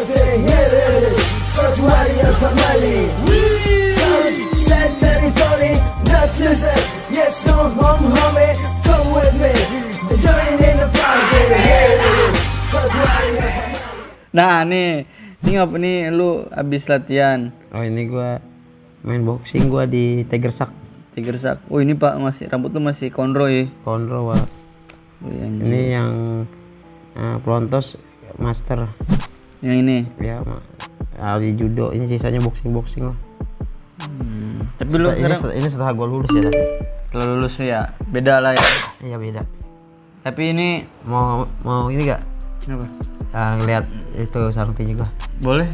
party, here it is, South Warrior family. Set territory, not listen. Yes, no home, homie, come with me. Join in the party, here it is, South Warrior family. Nah ini ngapa nih lu abis latihan? Oh ini gua main boxing gua di Tigersak. Tigersak. Oh ini Pak, masih rambut lu masih kondro ya? Kondro Pak. Oh, iya, anjir. Ini yang pelontos master. Yang ini. Ya, ahli judo. Ini sisanya boxing lah. Tapi lu Ini setelah gua lulus ya. Setelah lulus ya, beda lah ya. Iya beda. Tapi ini Mau ini gak? apa? Ngeliat itu sarung tinju gua. Boleh?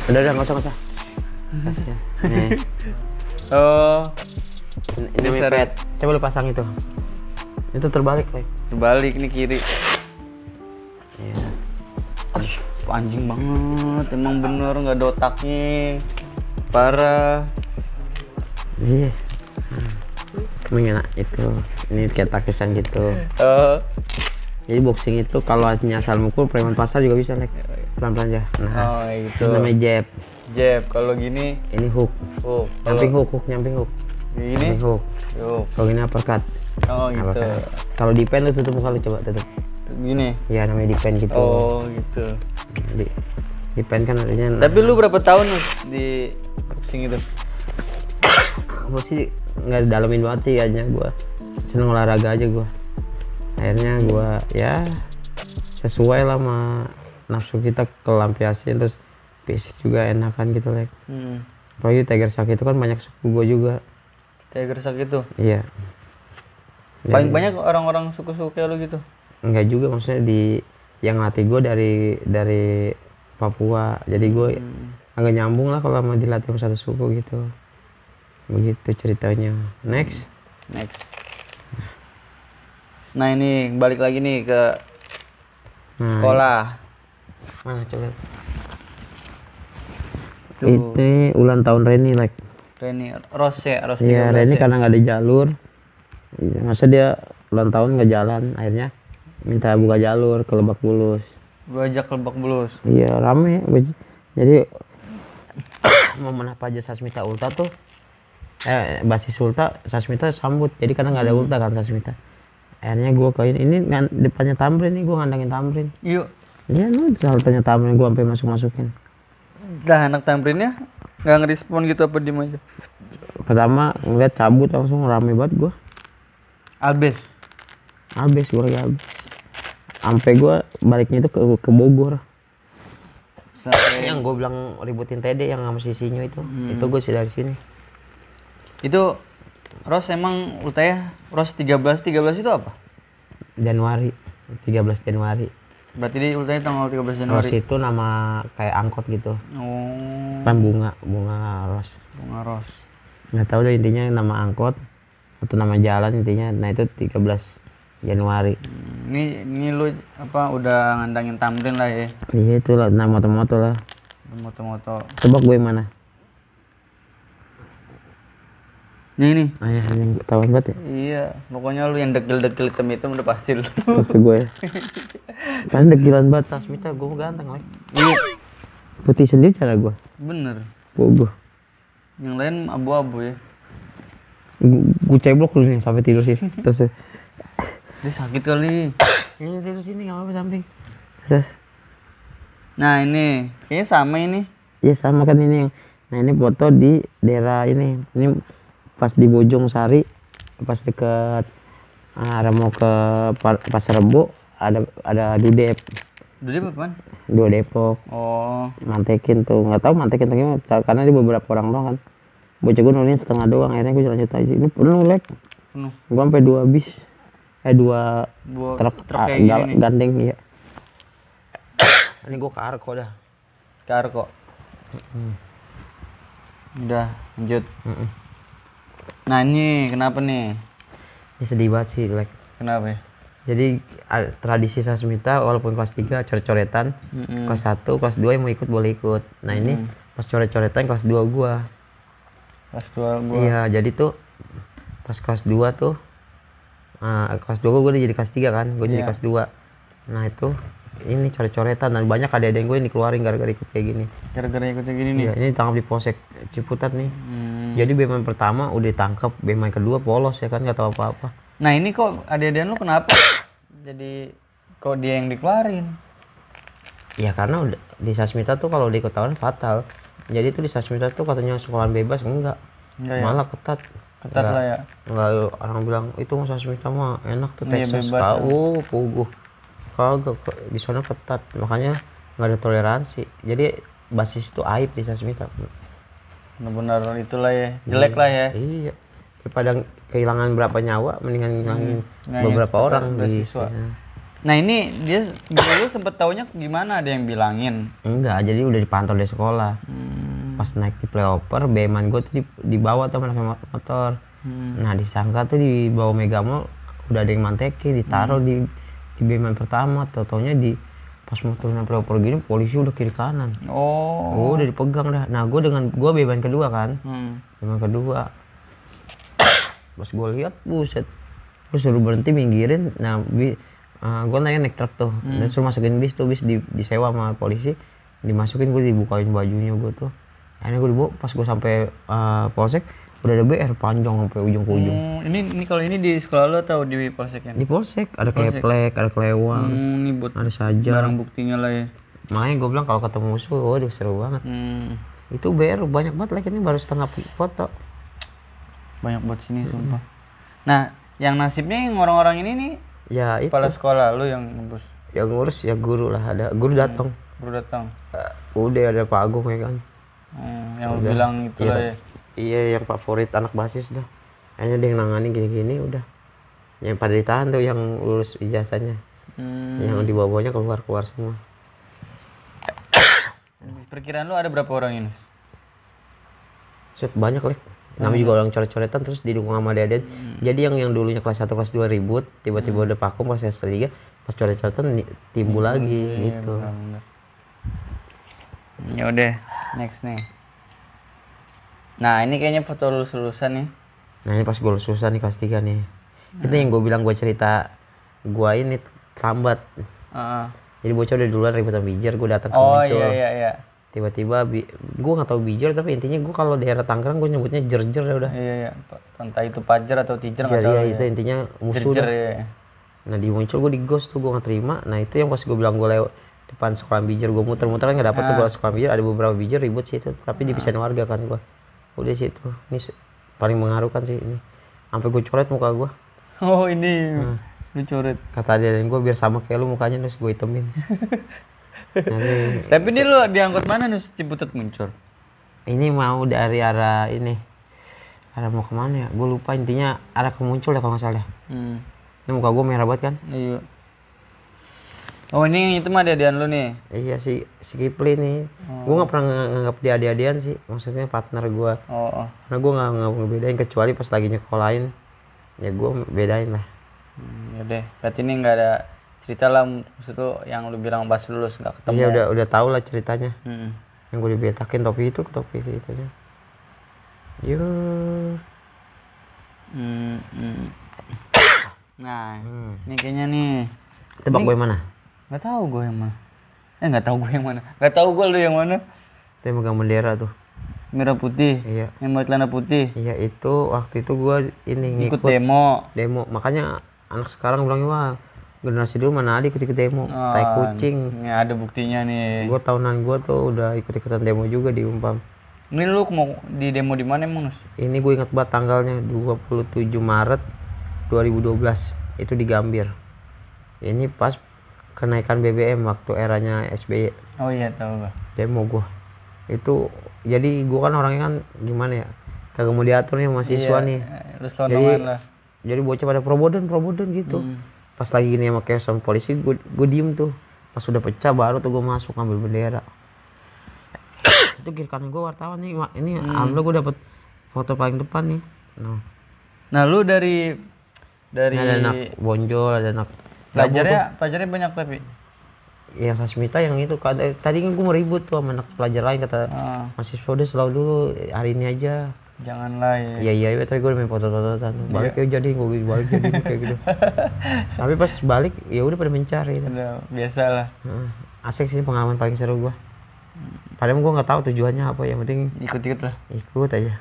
Udah nggak usah. Kasihan. Nih. Oh, Ini pet. Coba lu pasang itu. Itu terbalik, Pak. terbalik nih kiri. Iya. Anjing banget, emang bener nggak ada otaknya. Parah. Iya. Emang enak itu. Ini kayak takisan gitu. Jadi boxing itu kalau nyasar mukul preman pasar juga bisa, like. Pelan-pelan aja. Nah, Oh itu itu. namanya jab. Jab. Kalau gini, Ini hook. oh. Nyamping hook. Gini, Nyamping hook. yuk. Kalau gini uppercut. Oh gitu. Uppercut. Kalau di pen lu tutup muka lu, coba tutup. Gini. Ya namanya di pen gitu. Oh gitu. Di pen kan artinya. Tapi lu berapa tahun nih di boxing itu? Gua sih nggak dalamin banget sih, hanya gua seneng olahraga aja gua. Akhirnya gua ya sesuai lah sama nafsu kita kelampiasin, terus fisik juga enakan gitu, like. Apalagi Tigersak itu kan banyak suku gua juga. Tigersak itu. Iya. Paling banyak orang-orang suku-suku kayak lu gitu. Enggak juga, maksudnya yang latih gua dari Papua. Jadi gua agak nyambung lah kalau mau dilatih sama satu suku gitu. Begitu ceritanya. Next. Nah ini balik lagi nih ke sekolah. Mana coba? Tuh. Itu ulang tahun Reni, like. Reni, Ros ya, Ros. Iya, 13 Reni ya? karena nggak ada jalur. Iya, masa dia ulang tahun nggak jalan, akhirnya minta buka jalur ke Lebak Bulus. Gua ajak ke Lebak Bulus. Iya, rame. Jadi momen apa aja Sasmita Ulta tuh, basis Ulta Sasmita sambut. Jadi karena nggak ada Ulta kan Sasmita. Akhirnya gue ini depannya Tamrin nih, gue ngandangin Tamrin. Yuk. Iya, lu saltanya Tamrin gue sampai masukin. Dah anak Tamrinnya nggak ngerespon gitu apa diem aja? Pertama ngeliat cabut langsung rame banget gue. Abis. Gue lagi habis. Sampai gue baliknya itu ke Bogor. Yang gue bilang ributin TD yang sama si Sinyo itu gue sih dari sini. Itu Ros emang ultanya Ros 13 itu apa? Januari, 13 Januari. Berarti dia ultanya tanggal 13 Ros Januari. itu nama kayak angkot gitu. Oh. Kan bunga Ros. Bunga Ros. Nggak tahu deh intinya nama angkot atau nama jalan intinya. Nah itu 13 Januari. Ini lu apa udah ngandangin Tamrin lah ya? Iya itulah, nama moto-moto lah. Moto-moto. Tebak gue yang mana? Ini. Ayah yang ketahuan banget ya. Iya, pokoknya lu yang dekil-dekil hitam udah pasti lu. Maksud gue ya. Kan degilan banget Sasmita, gue ganteng lah. Iya. Putih sendiri cara gue. Bener. Gue Yang lain abu-abu ya. gue ceblok lu nih sampai tidur sih. Terus Dia sakit kali. ini tidur sini nggak apa-apa samping. Terus Nah ini, kayaknya sama ini. ya sama kan ini yang. Nah ini foto di daerah ini. Ini pas di Bojong Sari, pas deket arah mau ke Pasar Rebo ada Dudep. Dudep apaan? Dua Depok. Oh, Mantekin tuh, nggak tahu mantekin tuh gimana, karena dia beberapa orang doang kan. Bocah gue nulis setengah doang, akhirnya gue lanjut aja. Ini penuh lek. penuh. Gue sampai 2 bis. 2 truk kayak gini nih. gandeng ya. Ini gue ke Arko dah. Karko. Udah, lanjut. Nah ini kenapa nih? Ini sedih banget sih, like. Kenapa ya? Jadi tradisi Sasmita walaupun kelas 3 coret-coretan, kelas 1, kelas 2 yang mau ikut boleh ikut. Nah ini pas coret-coretan kelas 2 gua. Kelas 2 gua. Iya, jadi tuh pas kelas 2 tuh kelas 2 gua udah jadi kelas 3 kan, gua jadi Iya. kelas 2. Nah itu ini coret-coretan dan banyak adik-adik gue yang dikeluarin gara-gara ikut kayak gini. Gara-gara ikut kayak gini nih. Iya, ini ditangkap di Polsek Ciputat nih. Jadi beman pertama udah ditangkap, beman kedua polos ya kan, nggak tahu apa-apa. Nah ini kok adik-adikan lu kenapa? Jadi kok dia yang dikeluarin? Ya karena udah di Sasmita tuh kalau udah ikut tawuran fatal. Jadi tuh di Sasmita tuh katanya sekolahan bebas, enggak Enggak ya? malah ketat. Ketat lah ya. Enggak, orang bilang itu Sasmita mah enak tuh Iya, Texas, bebas ya. tahu puguh. Kagak di sana ketat, makanya nggak ada toleransi. Jadi basis itu aib di Sasmita. Benar-benar itulah ya, jelek lah ya. Iya. Daripada kehilangan berapa nyawa, mendingan ngilangin Nah, beberapa yang orang di beasiswa. sana. Nah ini dia dulu sempet taunya gimana, ada yang bilangin? Enggak, jadi udah dipantau dari sekolah. Pas naik di playoper, beman gue tuh dibawa tuh sama motor. Nah disangka tuh di bawah Megamall udah ada yang manteki, ditaruh di beman pertama. Tau-taunya di pas mau turunan playoper gini, polisi udah kiri kanan. Oh. Udah dipegang dah. Nah gue beban kedua kan, beban kedua. Pas gue lihat, buset, gue suruh berhenti minggirin. Nah gue naik truk tuh, dan suruh masukin bis tuh, bis disewa sama polisi, dimasukin, gue dibukain bajunya gue tuh. Akhirnya gue dibawa, pas gue sampai polsek udah ada BR panjang sampai ujung ke ujung. Ini kalau ini di sekolah lo atau di polseknya? Di polsek ada keplek, ada kelewang, Ini buat ada saja. barang buktinya lah ya. Makanya gue bilang kalau ketemu musuh, waduh seru banget. Itu BR banyak banget, like ini baru setengah foto. Banyak buat sini sumpah. Nah, yang nasibnya yang orang-orang ini nih Ya itu. kepala sekolah lu yang ngurus. Yang ngurus ya guru lah, ada guru datang. Baru datang. Udah ada Pak Agung ya kan. Yang lu bilang itulah ya. Iya, yang favorit anak basis dah. Akhirnya dia yang nangani gini-gini udah. Yang pada ditahan tuh yang lulus ijazahnya. Yang di bawahnya keluar semua. Perkiraan lu ada berapa orang ini? Set banyak lah. Namanya juga orang coret-coretan terus didukung sama adik-adik. Jadi yang dulunya kelas 1 kelas 2 ribut, tiba-tiba udah vakum pas kelas 3, pas coret-coretan timbul lagi gitu. Bener-bener. Ya udah, next nih. Nah, ini kayaknya foto lulus-lulusan nih. Nah, ini pas gue lulus nih kelas 3 nih. Itu yang gue bilang, gue cerita gue ini lambat. Jadi bocah udah duluan ribut sama Bijar, gue datang ke muncul. Oh iya. Tiba-tiba gue nggak tahu Bijar, tapi intinya gue kalau daerah Tangerang gue nyebutnya jer-jer ya udah. Iya. Entah itu Pajar atau Tijer nggak Jadi tahu. ya itu intinya musuh Jer-jer dah. ya. Nah di muncul gue di ghost tuh, gue nggak terima. Nah itu yang pas gue bilang gue lewat depan sekolah Bijar, gue muter-muter kan nggak dapet tuh. Kalau sekolah Bijar ada beberapa Bijar ribut sih itu, tapi dipisahin warga kan gue. Udah sih itu, ini paling mengharukan sih ini. Sampai gue coret muka gue. Oh ini, lu coret. Kata dia gue biar sama kayak lu mukanya, terus gue itemin. Tapi ini lu diangkut mana nih Ciputat muncul? Ini mau dari arah ini, arah mau kemana ya? Gue lupa, intinya arah ke muncul ya kalau nggak salah. Ini muka gue merah banget kan? Iya. Oh ini yang itu mah adian lu nih. Iya si Kipli nih. Gue nggak pernah nganggap dia adik-adian sih, maksudnya partner gue. Karena gue nggak ngebedain, kecuali pas lagi nyekolahin, ya gue bedain lah. Ya deh, berarti ini nggak ada cerita lah, maksud lu yang lu bilang pas lulus nggak ketemu. Iya udah tahu lah ceritanya. Yang gue dibetakin topi itu aja. Yuk. Nah, ini kayaknya nih. Tebak gue yang mana? Nggak tahu gue yang mana. Nggak tahu gue yang mana. Nggak tahu gue lu yang mana. Itu yang megang bendera tuh. Merah putih. Iya. Yang pakai celana putih. Iya itu waktu itu gue ini Ikut demo. Makanya anak sekarang bilang, wah generasi dulu mana ada ikut demo, tai kucing. Ini ada buktinya nih. Gue tahunan gue tuh udah ikut-ikutan demo juga di Umpam. Ini lu mau di demo di mana emang, Nus? Ini gue ingat banget tanggalnya 27 Maret 2012 itu di Gambir. Ini pas kenaikan BBM waktu eranya SBY. Oh iya tahu gue. Demo gue. Itu jadi gue kan orangnya kan gimana ya? Kagak mau diatur nih mahasiswa nih. Lu selonongan lah. Jadi bocah pada probodan gitu. Pas lagi gini sama chaos sama polisi, gue diem tuh. Pas udah pecah baru tuh gue masuk ngambil bendera. Itu kiri kanan gue wartawan nih. Ini alhamdulillah gue dapet foto paling depan nih. Nah lu dari Ini ada anak bonjol, ada anak pelajarnya banyak tapi. Yang Sasmita yang itu tadi kan gue mau ribut tuh sama anak pelajar lain, kata mahasiswa udah selalu dulu hari ini aja. Janganlah ya. Iya tapi gue main foto-fotoan tuh. Balik ya jadi gue balik jadi kayak gitu. Tapi pas balik ya udah pada mencari gitu. Udah biasa lah. Asik sih, pengalaman paling seru gue. Padahal gue nggak tahu tujuannya apa, yang penting Ikut-ikut lah. ikut aja.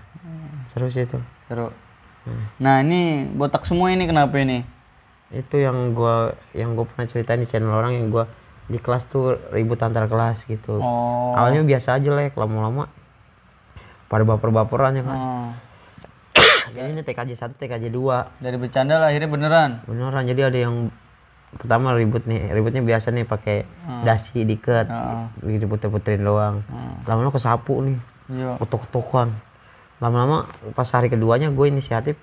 Seru sih itu. Seru. Nah ini botak semua ini kenapa ini? Itu yang gue pernah ceritain di channel orang, yang gue di kelas tuh ribut antar kelas gitu. Oh. Awalnya biasa aja lah, lama-lama pada baper-baperan ya kan. Oh. Jadi ini TKJ 1, TKJ 2. Dari bercanda lah akhirnya beneran. Beneran, jadi ada yang pertama ributnya biasa nih pakai dasi diikat, begitu puter-puterin doang. Lama-lama kesapu nih, Iya. ketok-ketokan. Lama-lama pas hari keduanya gue inisiatif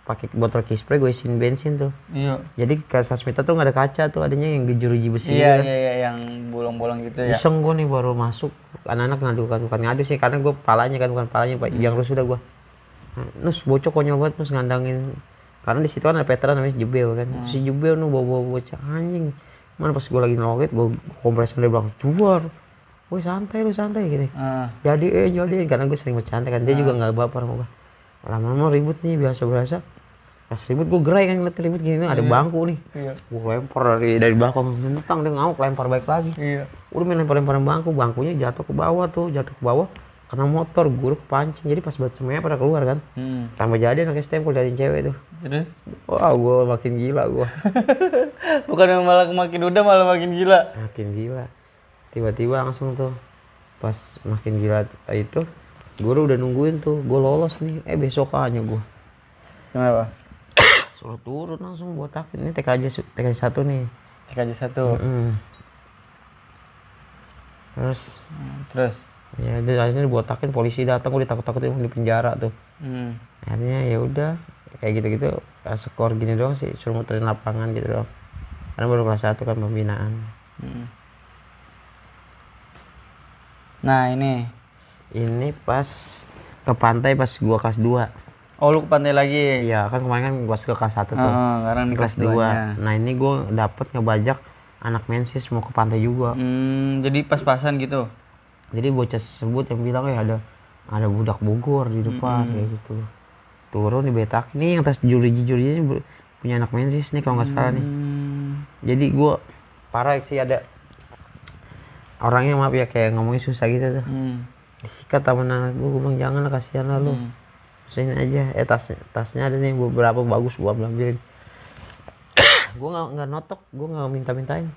pakai botol kispray, gue isiin bensin tuh. Iya. Jadi ke Sasmita tuh nggak ada kaca tuh, adanya yang jeruji besi. Iya, yang bolong-bolong gitu ya. Iseng gue nih baru masuk, anak-anak bukan ngadu sih, karena gue palanya kan, bukan palanya Pak, yang rusuh dah gue. Nus bocok konyol banget, nus ngandangin, karena di situ kan ada veteran namanya Jebel kan. Si Jebel nu bawa bocah anjing. Mana pas gue lagi ngeloget, gue kompres dari belakang, keluar. Woi santai gitu. Jadi karena gue sering bercanda kan, dia juga nggak baper sama gue. Lama-lama ribut nih, biasa. Pas ribut gue gerai kan, ngeliat ribut gini, ada bangku nih. Iya. Gue lempar dari belakang, mentang dia ngamuk, lempar balik lagi. Iya. Udah main lemparan bangkunya jatuh ke bawah, kena motor, gue kepancing. Jadi pas buat semuanya pada keluar kan. Tambah jadi anak STM kalau liatin cewek tuh. Terus? Wah, gue makin gila gue. Bukan malah makin udah malah makin gila. Makin gila. Tiba-tiba langsung tuh pas makin gila itu, guru udah nungguin tuh, gue lolos nih. Besokannya gue Kenapa? suruh turun langsung botakin. Ini TKJ 1 nih. TKJ 1. Terus? Ya akhirnya dibotakin, polisi datang, gue ditakut-takutin di penjara tuh. Akhirnya ya udah kayak gitu-gitu, skor gini doang sih, suruh muterin lapangan gitu doang. Karena baru kelas 1 kan pembinaan. Nah ini pas ke pantai pas gua kelas 2. Oh lu ke pantai lagi? Iya kan kemarin kan gua ke kelas 1 tuh. Sekarang di kelas 2. Nah ini gua dapet ngebajak anak mensis mau ke pantai juga. Jadi pas-pasan gitu? Jadi bocah tersebut yang bilang ada budak Bogor di depan kayak gitu. Turun dibetakin, nih yang tas juri-juri ini punya anak mensis nih kalau nggak salah nih. Jadi gua parah sih, ada orangnya maaf ya kayak ngomongnya susah gitu tuh. Disikat sama anak gua bilang jangan lah, kasihan lah lu. Usahain aja, tasnya ada nih beberapa bagus, gua ambilin. Gua nggak notok, gua nggak minta-mintain.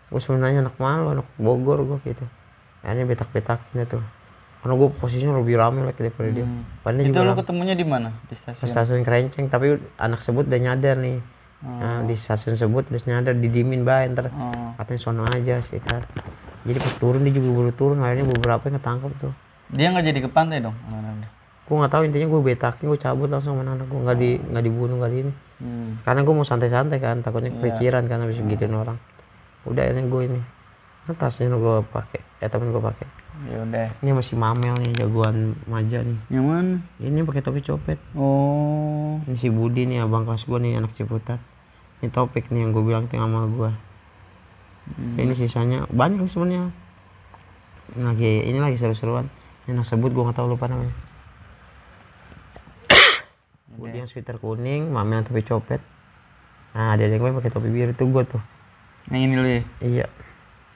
Gua sebenarnya anak malu, anak Bogor gua gitu. Akhirnya betak-betakin tuh. Karena gua posisinya lebih rame lagi daripada dia. Padahal Itu juga lu ketemunya di mana? Di stasiun? stasiun Kerenceng, tapi anak sebut udah nyadar nih. Nah, di stasiun sebut udah nyadar, didimin bae ntar. Katanya sono aja sih kan. Jadi pas turun dia juga baru turun, akhirnya beberapa yang ketangkep tuh. Dia nggak jadi ke pantai dong? Anak-anak. Gue nggak tahu, intinya gue betakin, gue cabut langsung sama anak gue, nggak dibunuh, nggak di ini. Karena gue mau santai-santai kan, takutnya kepikiran kan habis gituin orang. Udah akhirnya gue ini, tasnya gue pakai, temen gue pakai. Ya udah. Ini masih Mamel nih, jagoan Maja nih. Yang mana? Ini pakai topi copet. Oh. Ini si Budi nih, abang kelas gue nih, anak Ciputat. Ini topik nih yang gue bilang tuh sama gue. Ini sisanya banyak sebenarnya. Ini lagi seru-seruan. Ini anak sebut gue nggak tahu, lupa namanya. Budi yang sweater kuning, Mamel yang topi copet. Nah, ada yang gue pakai topi biru itu gue tuh. Yang ini lu ya? Iya.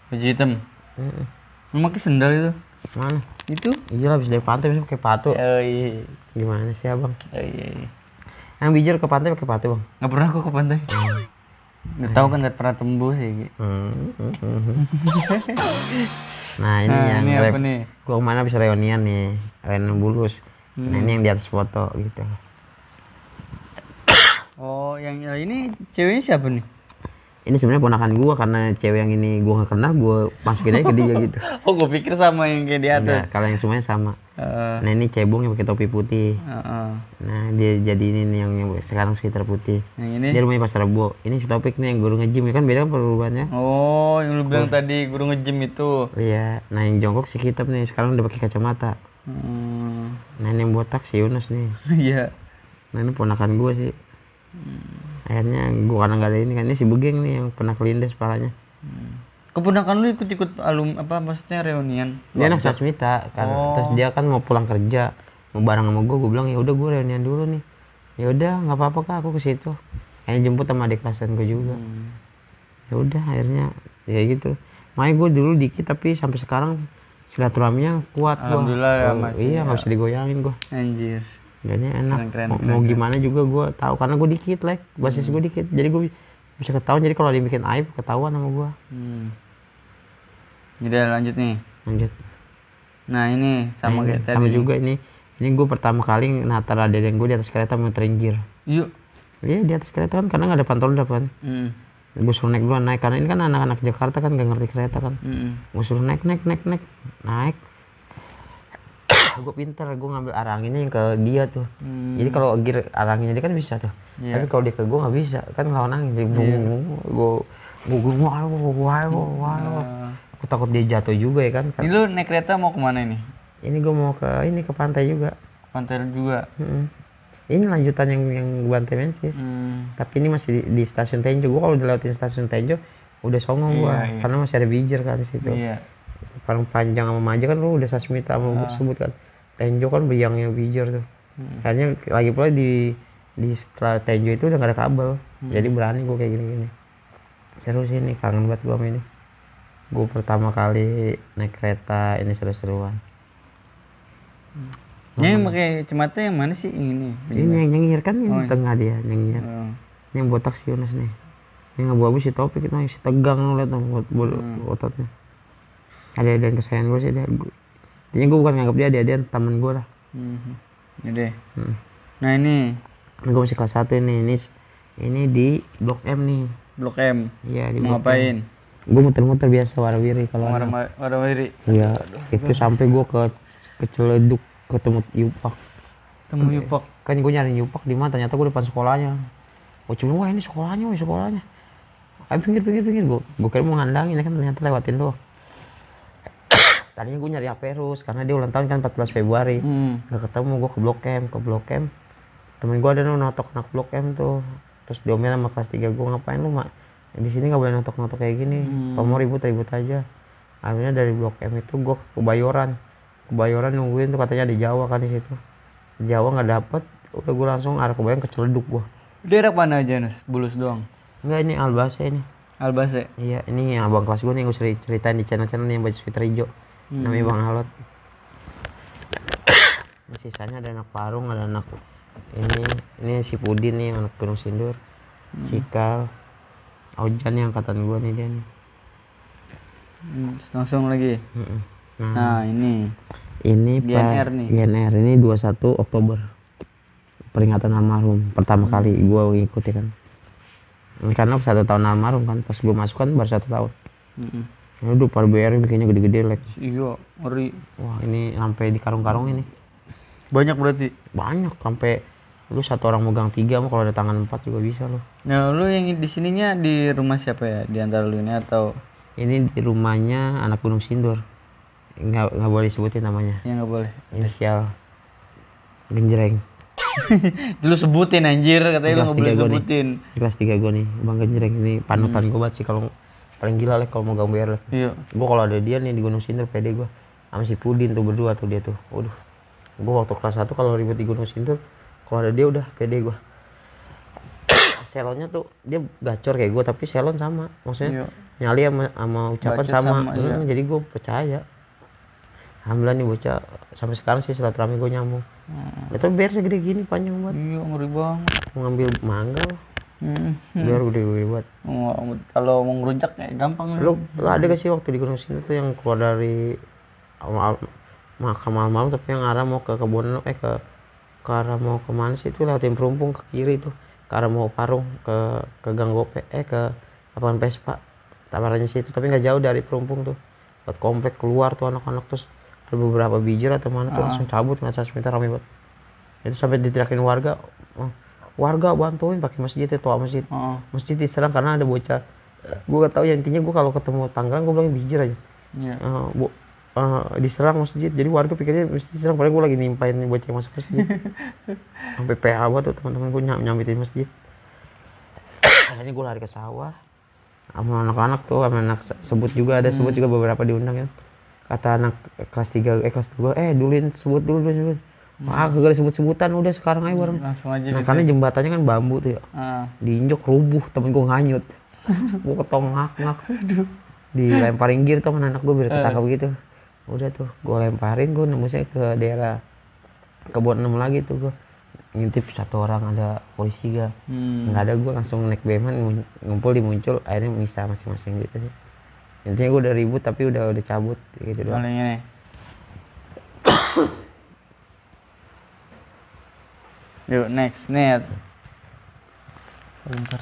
Baju hitam. Lu pakai sendal itu? Mana? Itu? Iya lah, habis dari pantai bisa pakai sepatu. Oh iya. Gimana sih abang? Oh iya. Yang bijir ke pantai pakai sepatu bang? Nggak pernah aku ke pantai. Nggak tahu kan, nggak pernah tembus ya. Nah ini yang ini apa nih? Gua kemana habis reunian nih, reunian Bulus. Nah ini yang di atas foto gitu. Oh, yang ini ceweknya siapa nih? Ini sebenarnya ponakan gua, karena cewek yang ini gua nggak kenal, gua masukin aja ke dia gitu. Oh, gue pikir sama yang kayak di atas. Enggak, kalau yang semuanya sama. Nah ini cebong yang pakai topi putih. Nah dia jadi ini nih yang sekarang sweater putih. Yang ini? Dia rumahnya Pasar Rebo. Ini si Topik nih yang guru nge-gym, ya kan beda perubahannya. Oh, yang lu bilang tadi guru nge-gym itu. Iya, nah yang jongkok si Kitab nih, sekarang udah pakai kacamata. Nah ini yang botak si Yunus nih. Iya. Nah ini ponakan gua sih. Akhirnya gua karena nggak ada ini kan, ini si Begeng nih yang pernah kelindes parahnya. Keponakan lu ikut-ikut maksudnya reunian? Dia anak Sasmita kan, terus dia kan mau pulang kerja, mau bareng sama gue bilang ya udah gue reunian dulu nih. Ya udah nggak apa-apa kak, aku ke situ. Akhirnya jemput sama adik kelasan gue juga. Ya udah akhirnya ya gitu. Makanya gue dulu dikit tapi sampai sekarang silaturahminya kuat gua. Alhamdulillah ya, masih Iya ya. nggak bisa digoyangin gue. Anjir. Jadi enak. Keren, Mau gimana juga gue tahu karena gue dikit basis gue dikit. Jadi gue bisa ketahuan. Jadi kalau dia bikin aib ketahuan sama gue. Jadi lanjut nih. Lanjut. Nah ini sama kayak tadi. Sama juga ini gue pertama kali natar adegan gue di atas kereta muterin gear. Yuk. Iya di atas kereta kan karena nggak ada pantol depan. Gue suruh naik duluan naik karena ini kan anak-anak Jakarta kan gak ngerti kereta kan. Gue suruh naik. Gue pinter, gue ngambil arah anginnya yang ke dia tuh. Jadi kalau gear arah anginnya dia kan bisa tuh. Tapi kalau dia ke gue nggak bisa kan ngelawan angin. Jadi aku takut dia jatuh juga ya kan. Ini lu naik kereta mau kemana ini? Ini gue mau ke pantai juga. Pantai juga. Ini lanjutan yang Bantai Mensis. Tapi ini masih di stasiun Tenjo. Gue kalau udah lewatin stasiun Tenjo udah songong gue. Karena masih ada Bijer kan di situ. Paling panjang sama Maja kan lu udah Sasmita sama gue sebut kan. Tenjo kan biangnya Bijer tuh. Akhirnya lagi pula di setelah Tenjo itu udah gak ada kabel. Jadi berani gue kayak gini-gini. Seru sih nih, kangen banget gue sama ini. Gue pertama kali naik kereta ini seru-seruan. Ini pakai kacamata yang mana sih ini? Ini yang nyengir kan yang tengah dia nyengir. Ini yang botak si Yunus nih. Yang abu-abu si Topik itu si tegang lu liat tuh ototnya. Ada yang kesayangan gue sih dia. Intinya gue bukan nganggap dia temen gue lah. Ini deh. Nah ini gue masih kelas 1 nih. Ini di Blok M nih. Blok M. Iya di mau Blok ngapain? Gue muter-muter biasa warawiri kalau warawiri. Iya. Itu sampai gue ke Ciledug ketemu Yupak. Kan gue nyari Yupak di mana ternyata gue depan sekolahnya. Gue cuma wah ini sekolahnya. Ayo pinggir gue kira mau ngandangin kan ternyata lewatin doang. Tadinya gue nyari Aperus karena dia ulang tahun kan 14 Februari. Gak ketemu, gue ke Blok M. Temen gue ada notok anak Blok M tuh. Terus diomelin sama kelas 3 gue, ngapain lu mak? Di sini nggak boleh notok kayak gini. Kalau mau ribut aja. Akhirnya dari Blok M itu gue ke Kebayoran nungguin tuh katanya di Jawa kan di situ. Jawa nggak dapet, udah gue langsung arah Kebayoran ke Ciledug gue. Daerah mana aja Nus? Bulus doang? Enggak, ini Albase ini. Albase? Iya, ini abang kelas gue nih gue ceritain di channel yang baju sweater hijau. Namanya Bang Alot. Sisanya ada anak Parung, ada anak ini si Pudin nih anak Gunung Sindur. Cikal, Ojan yang angkatan gue nih dia nih. Langsung lagi. Nah ini BNR nih. BNR ini 21 Oktober. Peringatan almarhum pertama kali gue ngikuti kan. Karena 1 tahun almarhum kan, pas gue masuk kan baru 1 tahun. Aduh, par BR bikinnya gede-gede Iya, ngeri. Wah, ini sampai di karung-karung ini. Banyak berarti? Banyak, sampai lu 1 orang megang 3, kalau ada tangan 4 juga bisa lu. Nah, lu yang di sininya di rumah siapa ya? Di antara lu ini atau? Ini di rumahnya anak Gunung Sindur. Nggak boleh sebutin namanya. Ya nggak boleh. Inisial Genjreng. Itu lu sebutin anjir, katanya lu nggak boleh sebutin. Di kelas 3 gue nih, Bang Genjreng ini panutan gue banget sih kalau paling gila kalau mau gambar. Iya. Gue kalau ada dia nih di Gunung Sindur pede gue. Sama si Pudin tuh berdua tuh dia tuh. Waduh. Gue waktu kelas 1 kalau ribet di Gunung Sindur, kalau ada dia udah pede gue. Selonnya tuh dia gacor kayak gue tapi selon sama. Maksudnya nyali sama ucapan sama. Jadi gue percaya. Alhamdulillah nih bocah sampai sekarang sih silaturahmi gue nyambung. Itu biar segede gini panjang banget. Iya ngeri banget. Mau ngambil mangga loh. Biar gede-gede banget. Kalau mau ngerunjak kayak gampang. Lu ada gak sih waktu di Gunung Sindur tuh yang keluar dari makam malam-malam tapi yang arah mau ke kebun ke arah mau kemana sih itu lewatin Perumpung ke kiri tuh ke arah mau Parung ke Gang Gope ke lapangan Vespa tawarannya situ tapi nggak jauh dari Perumpung tuh buat komplek keluar tuh anak-anak terus ada beberapa bijir atau mana tuh langsung cabut nggak sebentar rame banget itu sampai diteriakin warga bantuin pakai masjid itu toa masjid masjid diserang karena ada bocah gue gak tahu ya intinya gue kalau ketemu Tangerang gue bilang bijir aja diserang masjid jadi warga pikirnya mesti diserang padahal gue lagi nimpain bocah yang masuk masjid sampai PA tuh teman-teman gue nyambitin masjid akhirnya gue lari ke sawah sama anak-anak tuh sama anak sebut juga ada sebut juga beberapa diundang ya kata anak kelas 3 kelas 2 dulin sebut dulu Wah, kagak sebut-sebutan udah sekarang aja bareng. Langsung aja Nah, gitu. karena jembatannya kan bambu tuh ya. Ah. Diinjok rubuh, temen gue nganyut. Gue ketongak-ngak. Dilemparin gear tuh sama anak gue biar ketangkap gitu. Udah tuh, gue lemparin, gue nembusnya ke daerah kebun 6 lagi tuh gue. Ngintip satu orang, ada polisi gak? Nggak ada, gue langsung naik beman, ngumpul di Muncul, akhirnya bisa masing-masing gitu sih. Intinya gue udah ribut tapi udah cabut gitu doang. Paling ini. Yuk next net. Bentar.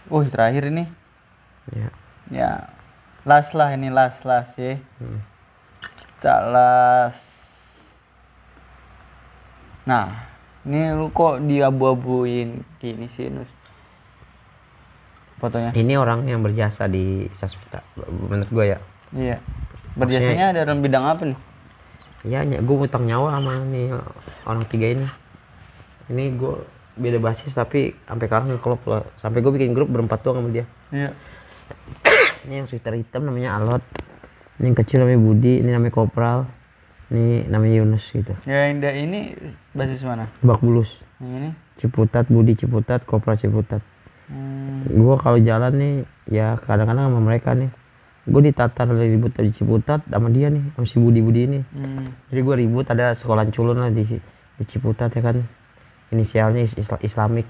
Terakhir ini. Ya. Ya. Last lah ini last ya. Kita last. Nah, ini lu kok diabu-abuin gini sih, Nus? Fotonya. Ini orang yang berjasa di Sasmita, menurut gue ya. Iya. Berjasanya ada dalam bidang apa nih? Iya, gue utang nyawa sama nih orang 3 ini. Ini gue beda basis tapi sampai sekarang ngeklop lah. Sampai gue bikin grup berempat doang sama dia. Iya. Ini yang sweater hitam namanya Alot. Ini yang kecil namanya Budi, ini namanya Kopral. Ini namanya Yunus gitu. Ya ini basis mana? Bak Bulus. Yang ini? Ciputat, Budi Ciputat, Kopral Ciputat. Gue kalau jalan nih ya kadang-kadang sama mereka nih. Gue ditatar dari ribut di Ciputat sama dia nih, sama si Budi ini. Jadi gue ribut, ada sekolah culun lah di Ciputat ya kan. Inisialnya Islamik.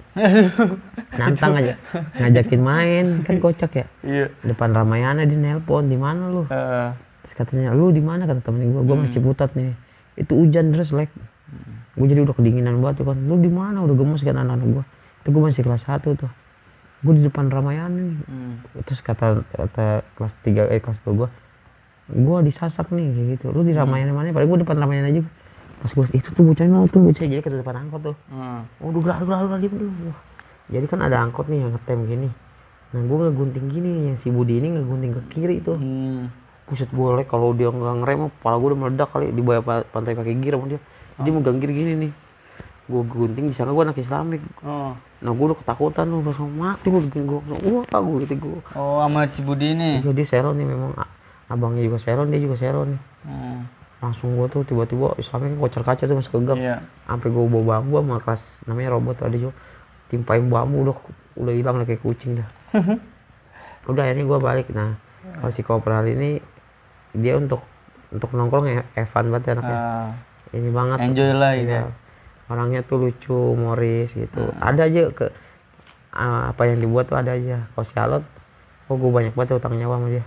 Nantang aja, ngajakin main, kan kocak ya. Iya. Depan Ramayana di nelpon, di mana lu? Terus katanya, lu di mana, kata temen gue masih Ciputat nih. Itu hujan terus like. Gue jadi udah kedinginan banget tuh kan. Lu di mana? Udah gemes kan anak-anak gue. Itu gue masih kelas 1 tuh. Gue di depan Ramayana nih. Terus kata kelas 3 kelas 2 gue disasak nih kayak gitu. Lu di Ramayana mana? Padahal gue depan Ramayana juga. Pas gue itu tuh bocahnya mau tuh bocah, jadi ke depan angkot tuh. Oh udah gelar dia dulu. Jadi kan ada angkot nih yang ngetem gini. Nah gue ngegunting gini, yang si Budi ini ngegunting ke kiri tuh. Buset boleh kalau dia nggak ngerem, kepala gue udah meledak kali di bawah pantai pakai gear sama dia. Jadi mau ganggir gini nih. Gue gunting, disangka gue anak Islamik. Nah gue udah ketakutan, lu langsung mati gue bikin gue. Wah gue gitu gue. Oh sama si Budi ini. Jadi selon nih memang, abangnya juga selon, dia juga selon nih. Langsung gue tuh tiba-tiba Islamik kocar kaca tuh masuk ke gang. Sampai gue bawa bambu sama kelas namanya robot ada juga. Timpain bambu udah hilang lah kayak kucing dah. Udah akhirnya gue balik. Nah kalau si Kopral ini dia untuk nongkrong ya Evan banget anaknya. Ini banget. Enjoy lah gitu ya. Orangnya tuh lucu, humoris gitu. Ada aja apa yang dibuat tuh ada aja. Kalau si Alot, gue banyak banget utang nyawa sama dia.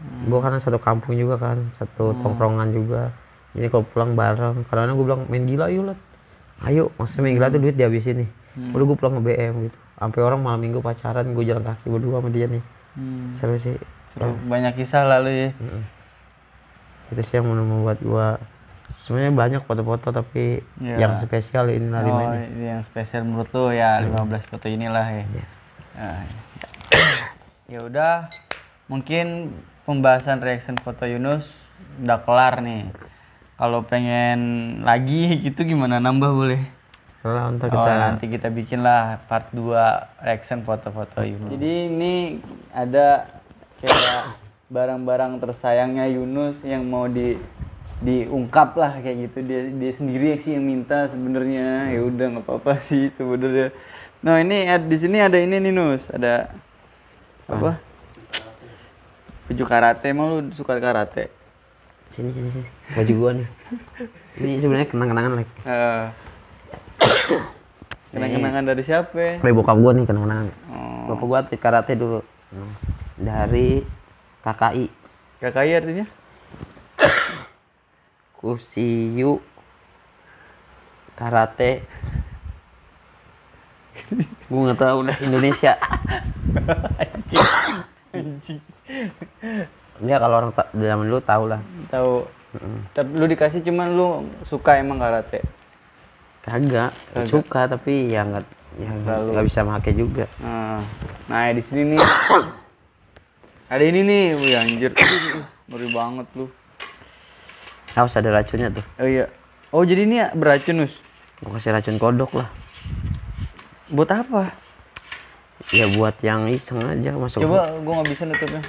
Gue karena satu kampung juga kan, satu tongkrongan juga. Jadi kalau pulang bareng, karena gue bilang main gila yuk Lot. Ayo, maksudnya main gila tuh duit dihabisin nih. Udah gue pulang ke BM gitu. Sampai orang malam minggu pacaran, gue jalan kaki berdua sama dia nih. Seru sih. Seru. Banyak kisah lalu ya. Itu sih yang membuat gue. Sebenarnya banyak foto-foto tapi yang spesial inilah 5 ini. Ini yang spesial menurut lo ya 15 foto inilah ya. Ya udah, mungkin pembahasan reaction foto Yunus udah kelar nih. Kalau pengen lagi gitu gimana, nambah boleh? Setelah Nanti kita bikin lah part 2 reaction foto-foto Yunus. Jadi ini ada kayak barang-barang tersayangnya Yunus yang mau diungkap lah kayak gitu. Dia sendiri sih yang minta sebenarnya. Ya udah nggak apa-apa sih sebenarnya. Nah ini di sini ada ini nih Nus, ada apa? Baju karate. Emang lu suka karate? Sini. Baju gua nih. Ini sebenarnya kenang-kenangan like. Kenang-kenangan dari siapa? Dari bokap gua nih kenang-kenangan. Bokap gua atlet karate dulu. Dari KKI. KKI artinya? Kusiyu karate. Gue nggak tahu lah Indonesia. Anjing. Ya kalau orang zaman dulu tahu lah. Tahu. Tapi lu dikasih cuman lu suka emang karate? Kagak. Suka tapi ya nggak bisa pakai juga. Nah di sini nih ada ini nih, wih anjir, ngeri banget lu. Harus ada racunnya tuh. Oh iya. Oh jadi ini beracun Nus? Gue kasih racun kodok lah. Buat apa? Ya buat yang iseng aja masuk. Coba gue nggak bisa nutupnya.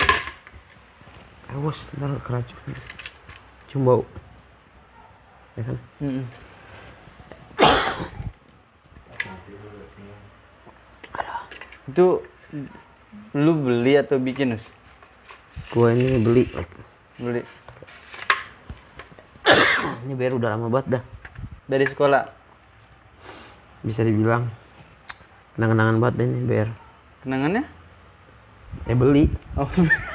Awas ntar keracun. cium bau. Ya kan? Itu lu beli atau bikin, Nus? Gua ini beli. Beli Ini bayar udah lama banget dah. dari sekolah. Bisa dibilang kenang-kenangan banget deh ini bayar. Kenangannya? Beli. Oh,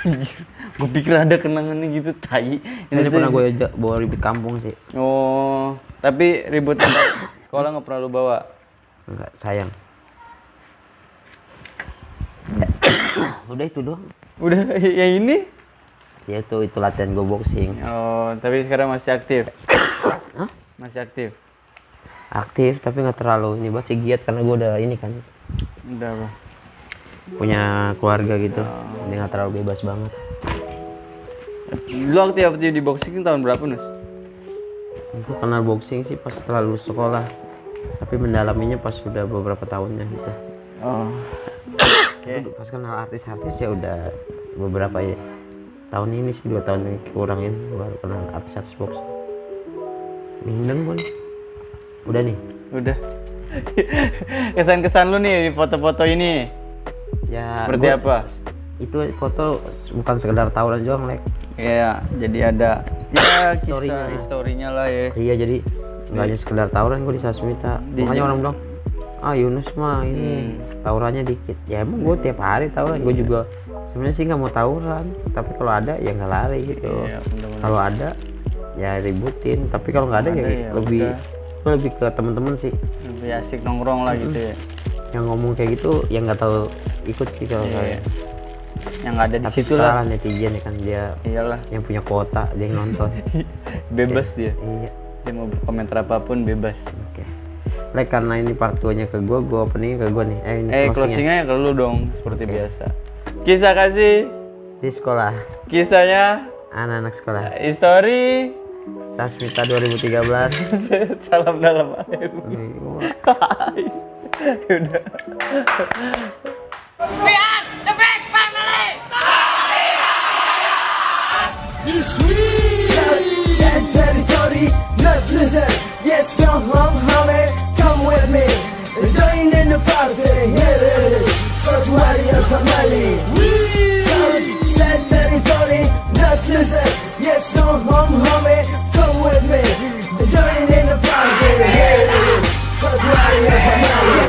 anjir. Gue pikir ada kenangannya gitu, tai. Ini pernah gue bawa ribut kampung sih. Oh, tapi ribut tempat sekolah nggak pernah lu bawa? Enggak, sayang. Udah itu doang. Udah, yang ini? Ya itu latihan gue boxing. Oh, tapi sekarang masih aktif? Hah? Masih aktif? Aktif tapi nggak terlalu ini masih giat karena gue udah ini kan Udah apa? punya keluarga gitu. Ini nggak terlalu bebas banget. Lu aktif di boxing tahun berapa, Nus? Gue kenal boxing sih pas setelah lulus sekolah. Tapi mendalaminya pas sudah beberapa tahunnya gitu. Oh. Oke. Pas kenal artis-artis ya udah beberapa ya. Tahun ini sih 2 tahun kurang ini baru kenal artis-artis box. Minden pun. Udah nih. Udah. Kesan-kesan lu nih di foto-foto ini. Ya. Seperti apa? Itu foto bukan sekedar tawuran doang, Lek. Iya, jadi ada ya Historinya. kisah historinya lah ya. Iya jadi nggak hanya sekedar tawuran gue di Sasmita. Makanya orang bilang, Yunus mah ini tawurannya dikit. Ya emang gue tiap hari tawuran. Gue juga sebenarnya sih nggak mau tawuran. Tapi kalau ada ya nggak lari gitu. Iya, bener-bener. Kalau ada ya ributin. Tapi kalau nggak ada ya, ya lebih ke temen-temen sih. lebih asik nongkrong lah gitu ya. Yang ngomong kayak gitu yang nggak tahu ikut sih kalau saya. Yang nggak ada di Tapi situ lah. sekarang netizen ya kan dia Iyalah, yang punya kuota dia yang nonton. bebas dia. Iya. Dia mau komentar apapun bebas. Oke. Like karena ini part 2-nya ke gue opening ke gue nih. Ini Closingnya ke lu dong seperti biasa. Kisah kasih, di sekolah. kisahnya, Anak-anak sekolah. history, Sasmita 2013. salam dalam air. Udah. Set territory, not listen. Yes, come home, homie, come with me. Join in the party, here it is. South Warrior family. Set territory, not listen. Yes, come